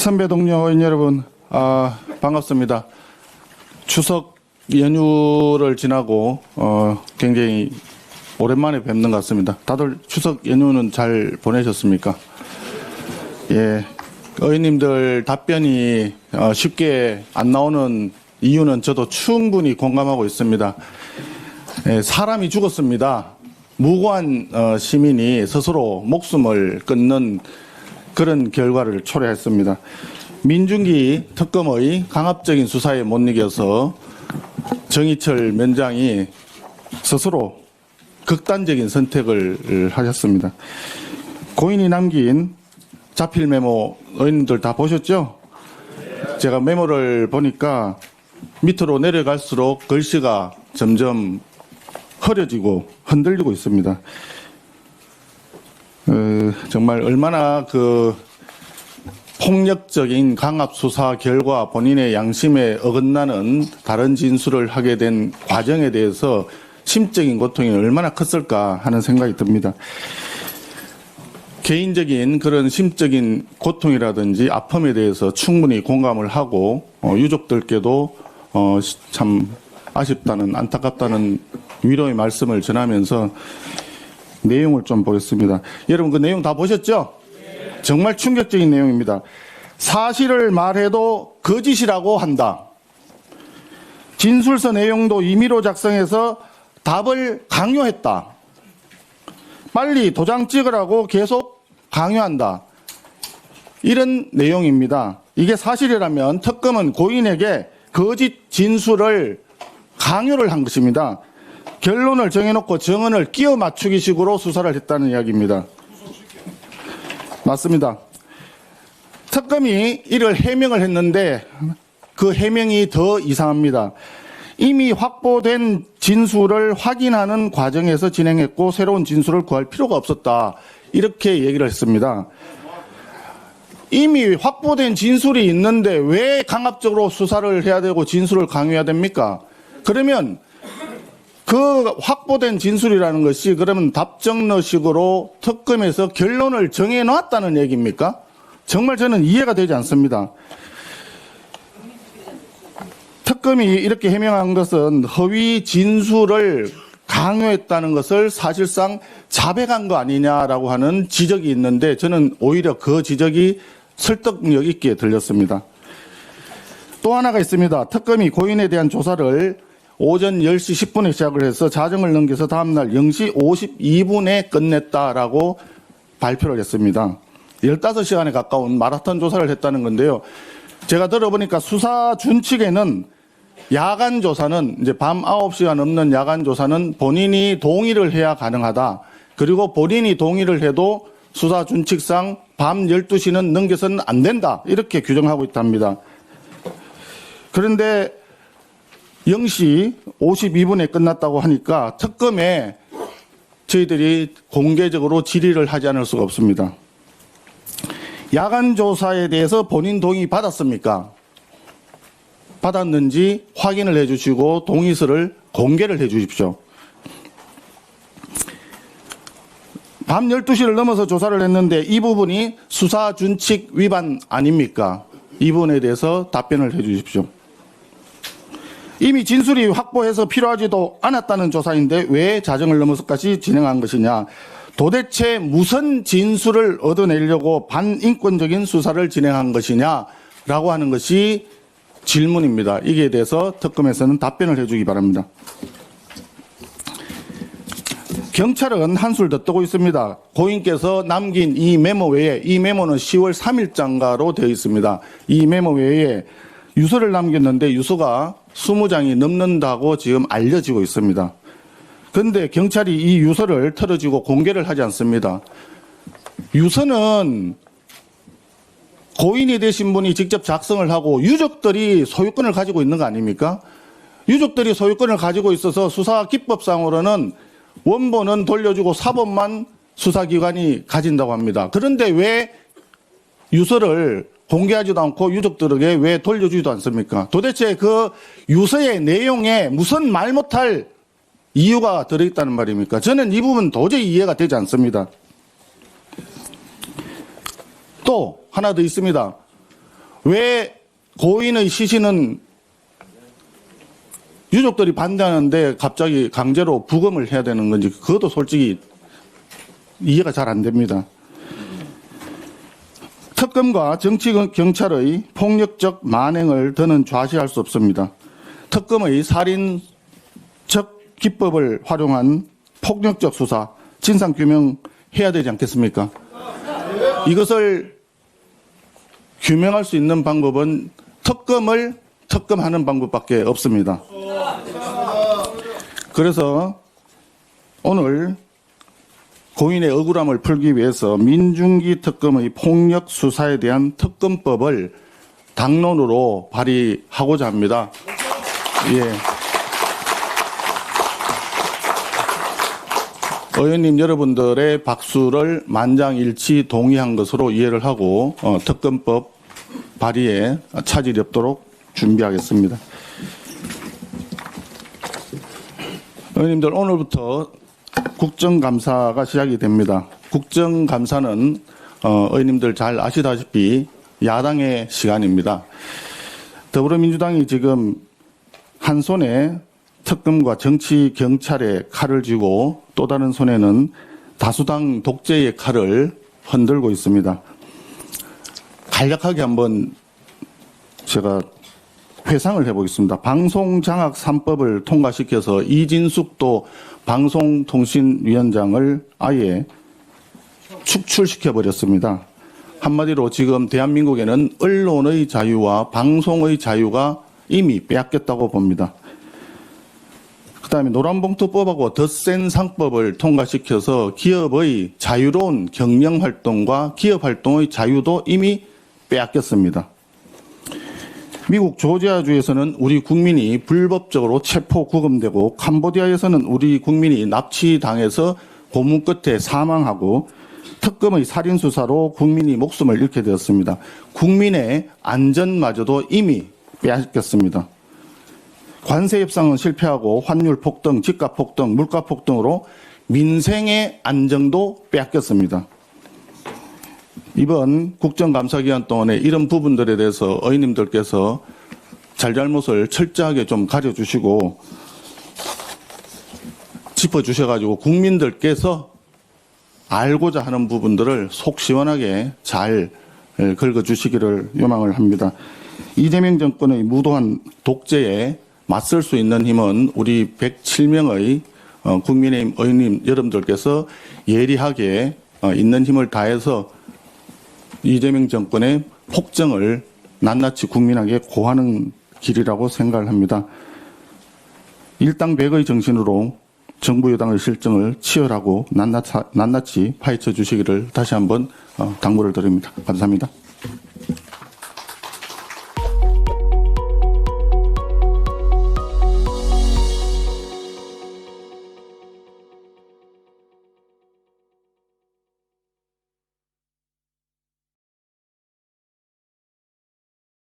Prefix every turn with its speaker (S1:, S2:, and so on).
S1: 선배 동료 의원 여러분, 반갑습니다. 추석 연휴를 지나고 굉장히 오랜만에 뵙는 것 같습니다. 다들 추석 연휴는 잘 보내셨습니까? 예, 의원님들 답변이 쉽게 안 나오는 이유는 저도 충분히 공감하고 있습니다. 예, 사람이 죽었습니다. 무고한 시민이 스스로 목숨을 끊는 그런 결과를 초래했습니다. 민중기 특검의 강압적인 수사에 못 이겨서 정의철 면장이 스스로 극단적인 선택을 하셨습니다. 고인이 남긴 자필 메모 의원님들 다 보셨죠? 제가 메모를 보니까 밑으로 내려갈수록 글씨가 점점 흐려지고 흔들리고 있습니다. 정말 얼마나 폭력적인 강압 수사 결과 본인의 양심에 어긋나는 다른 진술을 하게 된 과정에 대해서 심적인 고통이 얼마나 컸을까 하는 생각이 듭니다. 개인적인 그런 심적인 고통이라든지 아픔에 대해서 충분히 공감을 하고 유족들께도 참 아쉽다는, 안타깝다는 위로의 말씀을 전하면서 내용을 좀 보겠습니다. 여러분 그 내용 다 보셨죠? 정말 충격적인 내용입니다. 사실을 말해도 거짓이라고 한다. 진술서 내용도 임의로 작성해서 답을 강요했다. 빨리 도장 찍으라고 계속 강요한다. 이런 내용입니다. 이게 사실이라면 특검은 고인에게 거짓 진술을 강요를 한 것입니다. 결론을 정해놓고 정언을 끼워 맞추기 식으로 수사를 했다는 이야기입니다. 맞습니다. 특검이 이를 해명을 했는데 그 해명이 더 이상합니다. 이미 확보된 진술을 확인하는 과정에서 진행했고 새로운 진술을 구할 필요가 없었다. 이렇게 얘기를 했습니다. 이미 확보된 진술이 있는데 왜 강압적으로 수사를 해야 되고 진술을 강요해야 됩니까? 그러면 그 확보된 진술이라는 것이 그러면 답정너식으로 특검에서 결론을 정해놨다는 얘기입니까? 정말 저는 이해가 되지 않습니다. 특검이 이렇게 해명한 것은 허위 진술을 강요했다는 것을 사실상 자백한 거 아니냐라고 하는 지적이 있는데 저는 오히려 그 지적이 설득력 있게 들렸습니다. 또 하나가 있습니다. 특검이 고인에 대한 조사를 오전 10시 10분에 시작을 해서 자정을 넘겨서 다음날 0시 52분에 끝냈다라고 발표를 했습니다. 15시간에 가까운 마라톤 조사를 했다는 건데요. 제가 들어보니까 수사 준칙에는 야간 조사는 이제 밤 9시가 넘는 야간 조사는 본인이 동의를 해야 가능하다. 그리고 본인이 동의를 해도 수사 준칙상 밤 12시는 넘겨서는 안 된다. 이렇게 규정하고 있답니다. 그런데 0시 52분에 끝났다고 하니까 특검에 저희들이 공개적으로 질의를 하지 않을 수가 없습니다. 야간 조사에 대해서 본인 동의 받았습니까? 받았는지 확인을 해 주시고 동의서를 공개를 해 주십시오. 밤 12시를 넘어서 조사를 했는데 이 부분이 수사 준칙 위반 아닙니까? 이 부분에 대해서 답변을 해 주십시오. 이미 진술이 확보해서 필요하지도 않았다는 조사인데 왜 자정을 넘어서까지 진행한 것이냐. 도대체 무슨 진술을 얻어내려고 반인권적인 수사를 진행한 것이냐라고 하는 것이 질문입니다. 이게 대해서 특검에서는 답변을 해주기 바랍니다. 경찰은 한술 더 뜨고 있습니다. 고인께서 남긴 이 메모 외에 이 메모는 10월 3일장가로 되어 있습니다. 이 메모 외에 유서를 남겼는데 유서가 20장이 넘는다고 지금 알려지고 있습니다. 그런데 경찰이 이 유서를 털어지고 공개를 하지 않습니다. 유서는 고인이 되신 분이 직접 작성을 하고 유족들이 소유권을 가지고 있는 거 아닙니까? 유족들이 소유권을 가지고 있어서 수사 기법상으로는 원본은 돌려주고 사본만 수사기관이 가진다고 합니다. 그런데 왜 유서를 공개하지도 않고 유족들에게 왜 돌려주지도 않습니까? 도대체 그 유서의 내용에 무슨 말 못할 이유가 들어있다는 말입니까? 저는 이 부분 도저히 이해가 되지 않습니다. 또 하나 더 있습니다. 왜 고인의 시신은 유족들이 반대하는데 갑자기 강제로 부검을 해야 되는 건지 그것도 솔직히 이해가 잘 안 됩니다. 특검과 정치 경찰의 폭력적 만행을 더는 좌시할 수 없습니다. 특검의 살인적 기법을 활용한 폭력적 수사, 진상규명해야 되지 않겠습니까? 이것을 규명할 수 있는 방법은 특검하는 방법밖에 없습니다. 그래서 오늘 고인의 억울함을 풀기 위해서 민중기 특검의 폭력 수사에 대한 특검법을 당론으로 발의하고자 합니다. 예. 의원님 여러분들의 박수를 만장일치 동의한 것으로 이해를 하고 특검법 발의에 차질이 없도록 준비하겠습니다. 의원님들 오늘부터 국정감사가 시작이 됩니다. 국정감사는 의원님들 잘 아시다시피 야당의 시간입니다. 더불어민주당이 지금 한 손에 특검과 정치 경찰의 칼을 쥐고 또 다른 손에는 다수당 독재의 칼을 흔들고 있습니다. 간략하게 한번 제가 회상을 해보겠습니다. 방송장악 3법을 통과시켜서 이진숙도 방송통신위원장을 아예 축출시켜버렸습니다. 한마디로 지금 대한민국에는 언론의 자유와 방송의 자유가 이미 빼앗겼다고 봅니다. 그다음에 노란봉투법하고 더 센 상법을 통과시켜서 기업의 자유로운 경영활동과 기업활동의 자유도 이미 빼앗겼습니다. 미국 조지아주에서는 우리 국민이 불법적으로 체포 구금되고 캄보디아에서는 우리 국민이 납치당해서 고문 끝에 사망하고 특검의 살인수사로 국민이 목숨을 잃게 되었습니다. 국민의 안전마저도 이미 빼앗겼습니다. 관세 협상은 실패하고 환율 폭등, 집값 폭등, 물가 폭등으로 민생의 안정도 빼앗겼습니다. 이번 국정감사 기간 동안에 이런 부분들에 대해서 의원님들께서 잘잘못을 철저하게 좀 가려주시고 짚어주셔가지고 국민들께서 알고자 하는 부분들을 속 시원하게 잘 긁어주시기를 요망을 합니다. 이재명 정권의 무도한 독재에 맞설 수 있는 힘은 우리 107명의 국민의힘 의원님 여러분들께서 예리하게 있는 힘을 다해서 이재명 정권의 폭정을 낱낱이 국민에게 고하는 길이라고 생각을 합니다. 일당백의 정신으로 정부 여당의 실정을 치열하고 낱낱이 파헤쳐 주시기를 다시 한번 당부를 드립니다. 감사합니다.